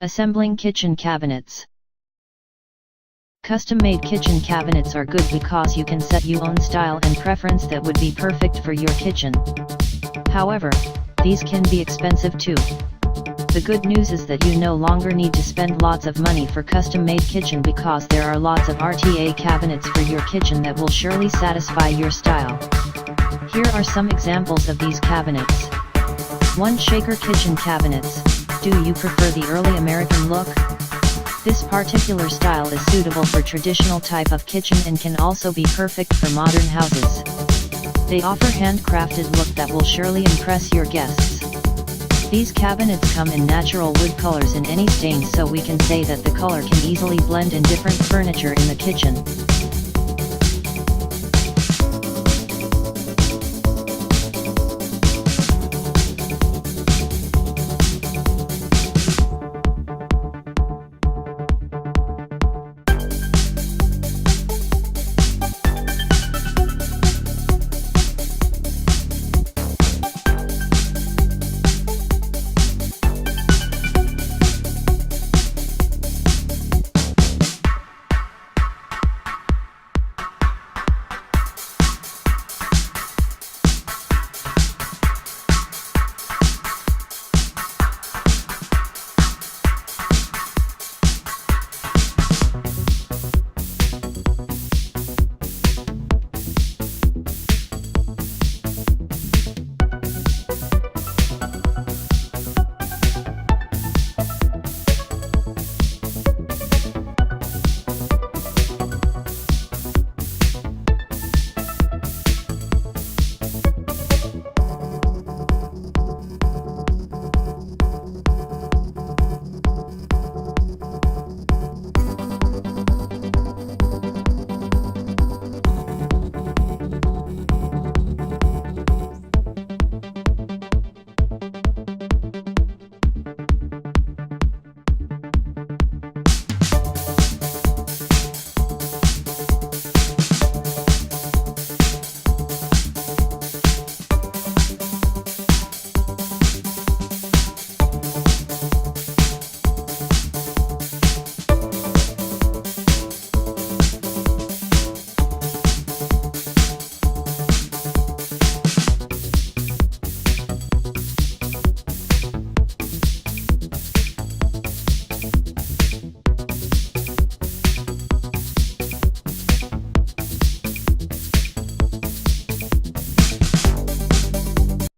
Assembling kitchen cabinets. Custom-made kitchen cabinets are good because you can set your own style and preference that would be perfect for your kitchen. However, these can be expensive too. The good news is that you no longer need to spend lots of money for custom-made kitchen because there are lots of RTA cabinets for your kitchen that will surely satisfy your style. Here are some examples of these cabinets. 1 Shaker Kitchen Cabinets. Do you prefer the early American look? This particular style is suitable for traditional type of kitchen and can also be perfect for modern houses. They offer handcrafted look that will surely impress your guests. These cabinets come in natural wood colors in any stain, so we can say that the color can easily blend in different furniture in the kitchen.